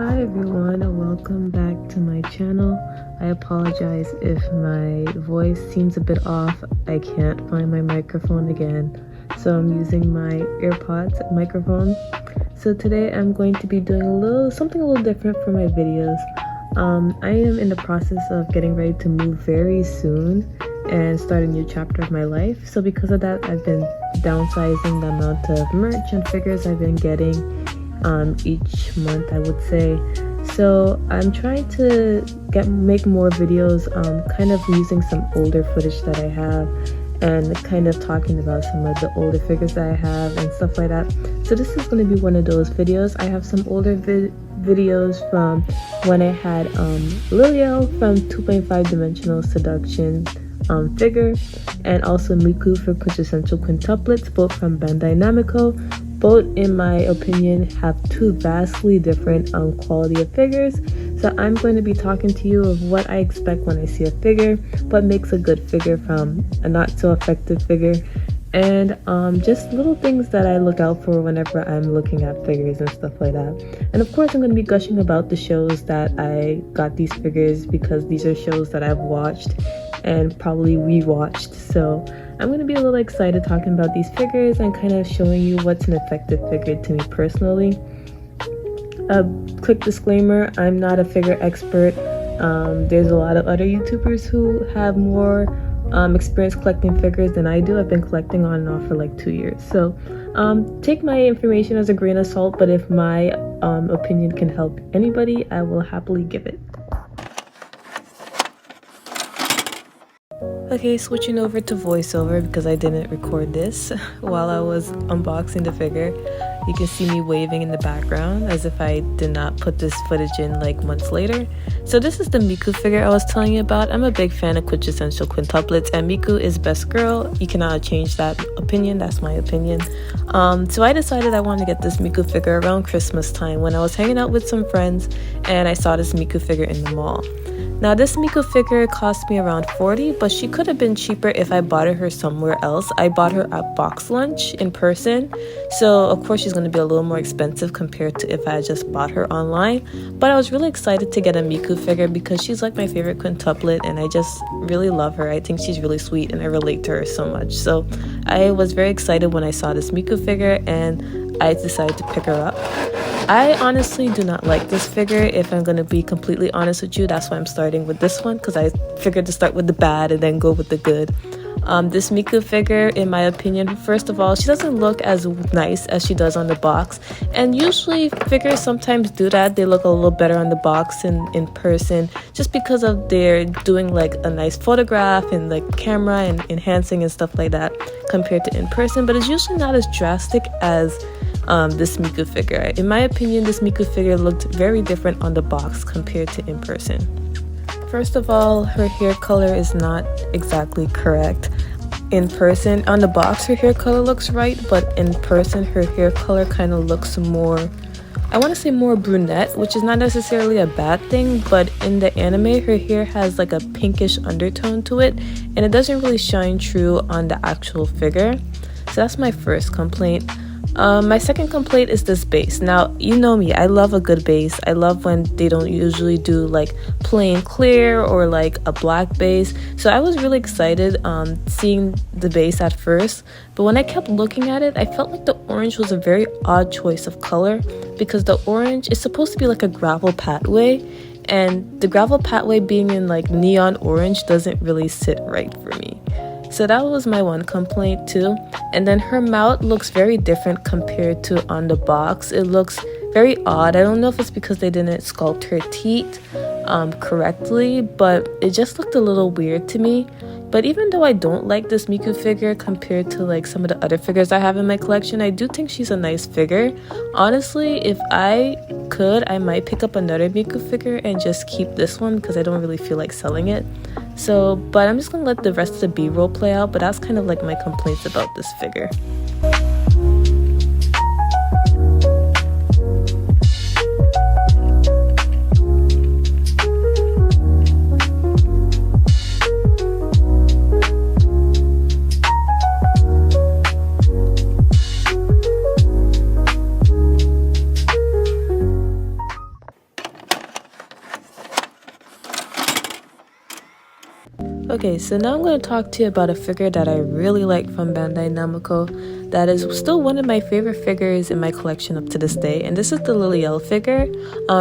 Hi everyone, and welcome back to my channel. I apologize if my voice seems a bit off. I can't find my microphone again, so I'm using my AirPods microphone. So today I'm going to be doing something a little different for my videos. I am in the process of getting ready to move very soon and start a new chapter of my life. So because of that, I've been downsizing the amount of merch and figures I've been getting each month, I would say. So I'm trying to make more videos, kind of using some older footage that I have and kind of talking about some of the older figures that I have and stuff like that. So this is going to be one of those videos. I have some older videos from when I had Liliel from 2.5 Dimensional Seduction figure, and also Miku for Quintessential Quintuplets, both from Bandai Namco. Both, in my opinion, have two vastly different quality of figures. So I'm going to be talking to you of what I expect when I see a figure, what makes a good figure from a not so effective figure, and just little things that I look out for whenever I'm looking at figures and stuff like that. And of course, I'm going to be gushing about the shows that I got these figures, because these are shows that I've watched and probably rewatched. So I'm going to be a little excited talking about these figures and kind of showing you what's an effective figure to me personally. A quick disclaimer, I'm not a figure expert. There's a lot of other YouTubers who have more experience collecting figures than I do. I've been collecting on and off for like 2 years. So take my information as a grain of salt, but if my opinion can help anybody, I will happily give it. Okay, switching over to voiceover because I didn't record this while I was unboxing the figure. You can see me waving in the background as if I did not put this footage in like months later. So this is the Miku figure I was telling you about. I'm a big fan of quintessential quintuplets, and Miku is best girl. You cannot change that opinion. That's my opinion. So I decided I wanted to get this Miku figure around Christmas time when I was hanging out with some friends and I saw this Miku figure in the mall. Now this Miku figure cost me around $40, but she could have been cheaper if I bought her somewhere else. I bought her at Box Lunch in person, so of course she's going to be a little more expensive compared to if I had just bought her online. But I was really excited to get a Miku figure because she's like my favorite quintuplet and I just really love her. I think she's really sweet and I relate to her so much. So I was very excited when I saw this Miku figure and I decided to pick her up. I honestly do not like this figure, if I'm going to be completely honest with you. That's why I'm starting with this one, because I figured to start with the bad and then go with the good. This Miku figure, in my opinion, first of all, she doesn't look as nice as she does on the box. And usually figures sometimes do that. They look a little better on the box and in person, just because of they're doing like a nice photograph and like camera and enhancing and stuff like that compared to in person. But it's usually not as drastic as this Miku figure. In my opinion, this Miku figure looked very different on the box compared to in person. First of all, her hair color is not exactly correct. In person, on the box, her hair color looks right, but in person, her hair color kind of looks more, I want to say more brunette, which is not necessarily a bad thing, but in the anime, her hair has like a pinkish undertone to it, and it doesn't really shine true on the actual figure. So that's my first complaint. My second complaint is this base. Now, you know me, I love a good base. I love when they don't usually do like plain clear or like a black base. So I was really excited seeing the base at first, but when I kept looking at it, I felt like the orange was a very odd choice of color, because the orange is supposed to be like a gravel pathway, and the gravel pathway being in like neon orange doesn't really sit right for me. So that was my one complaint too. And then her mouth looks very different compared to on the box. It looks very odd. I don't know if it's because they didn't sculpt her teeth correctly, but it just looked a little weird to me. But even though I don't like this Miku figure compared to like some of the other figures I have in my collection, I do think she's a nice figure. Honestly, if I could, I might pick up another Miku figure and just keep this one because I don't really feel like selling it. So, but I'm just gonna let the rest of the B-roll play out, but that's kind of like my complaints about this figure. Okay, so now I'm going to talk to you about a figure that I really like from Bandai Namco that is still one of my favorite figures in my collection up to this day, and this is the Liliel figure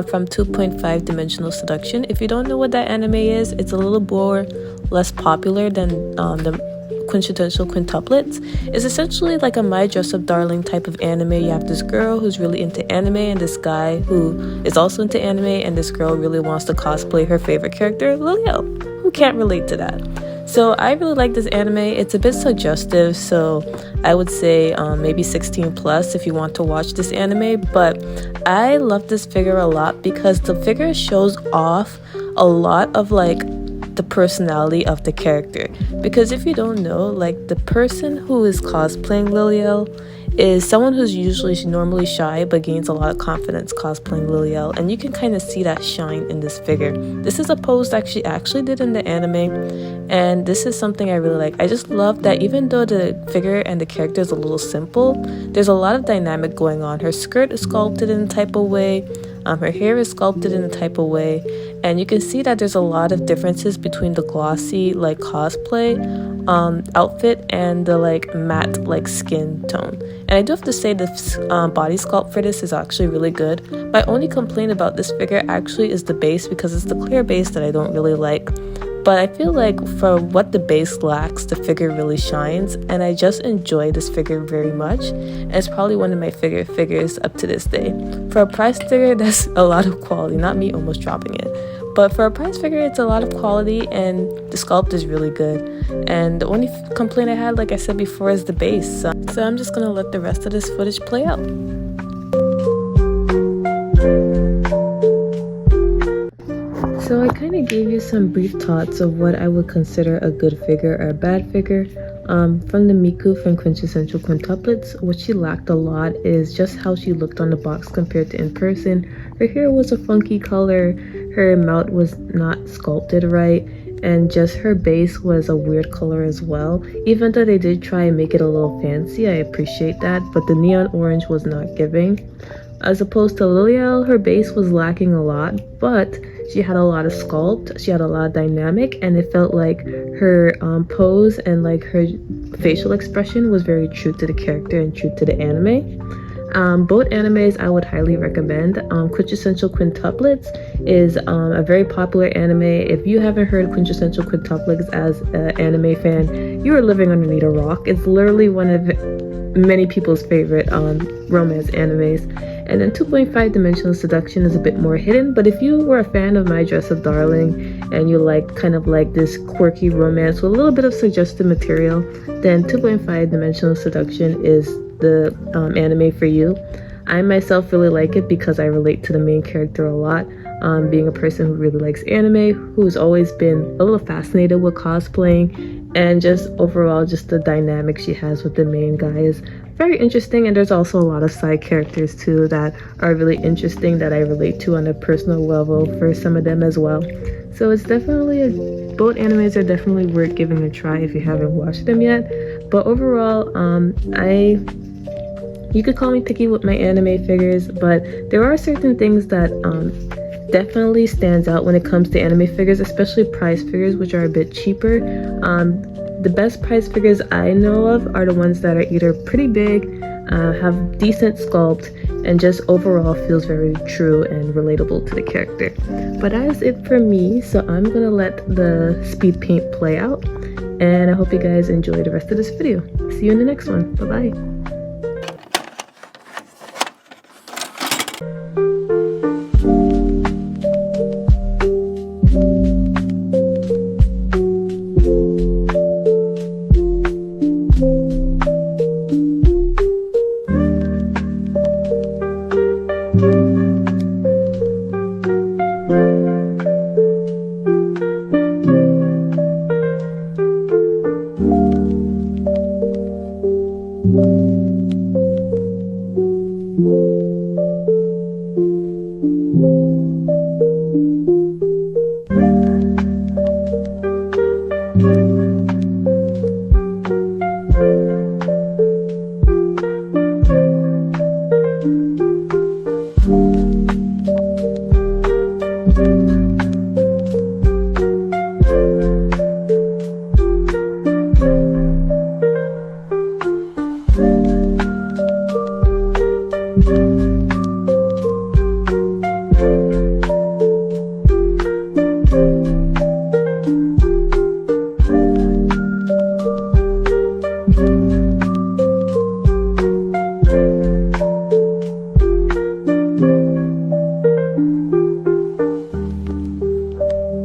from 2.5 Dimensional Seduction. If you don't know what that anime is, it's a little more less popular than the quintessential quintuplets. It's essentially like a My Dress Up Darling type of anime. You have this girl who's really into anime and this guy who is also into anime, and this girl really wants to cosplay her favorite character, Liliel. Who can't relate to that? So I really like this anime. It's a bit suggestive, so I would say maybe 16 plus if you want to watch this anime. But I love this figure a lot because the figure shows off a lot of like the personality of the character. Because if you don't know, like the person who is cosplaying Liliel is someone who's normally shy but gains a lot of confidence cosplaying Liliel, and you can kind of see that shine in this figure. This is a pose that she actually did in the anime, and this is something I really like. I just love that even though the figure and the character is a little simple, there's a lot of dynamic going on. Her skirt is sculpted in a type of way, her hair is sculpted in a type of way, and you can see that there's a lot of differences between the glossy like cosplay outfit and the like matte like skin tone. And I do have to say the body sculpt for this is actually really good. My only complaint about this figure actually is the base, because it's the clear base that I don't really like. But I feel like for what the base lacks, the figure really shines, and I just enjoy this figure very much, and it's probably one of my favorite figures up to this day. For a prize figure, that's a lot of quality, not me almost dropping it. But for a prize figure, it's a lot of quality, and the sculpt is really good. And the only complaint I had, like I said before, is the base. So I'm just going to let the rest of this footage play out. So I kind of gave you some brief thoughts of what I would consider a good figure or a bad figure. From the Miku from Quintessential Quintuplets, what she lacked a lot is just how she looked on the box compared to in person. Her hair was a funky color, her mouth was not sculpted right, and just her base was a weird color as well. Even though they did try and make it a little fancy, I appreciate that, but the neon orange was not giving. As opposed to Liliel, her base was lacking a lot, but she had a lot of sculpt, she had a lot of dynamic, and it felt like her pose and like her facial expression was very true to the character and true to the anime. Both animes I would highly recommend. Quintessential Quintuplets is a very popular anime. If you haven't heard Quintessential Quintuplets as an anime fan, you are living underneath a rock. It's literally one of many people's favorite romance animes. And then 2.5 Dimensional Seduction is a bit more hidden, but if you were a fan of My Dress Up Darling and you like kind of like this quirky romance with a little bit of suggestive material, then 2.5 Dimensional Seduction is the anime for you. I myself really like it because I relate to the main character a lot. Being a person who really likes anime, who's always been a little fascinated with cosplaying, and just overall just the dynamic she has with the main guy is very interesting. And there's also a lot of side characters too that are really interesting that I relate to on a personal level for some of them as well. So it's definitely both animes are definitely worth giving a try if you haven't watched them yet. But overall, you could call me picky with my anime figures, but there are certain things that definitely stands out when it comes to anime figures, especially prize figures, which are a bit cheaper. The best prize figures I know of are the ones that are either pretty big, have decent sculpt, and just overall feels very true and relatable to the character. But that is it for me, so I'm gonna let the speed paint play out, and I hope you guys enjoy the rest of this video. See you in the next one. Bye bye. Thank you.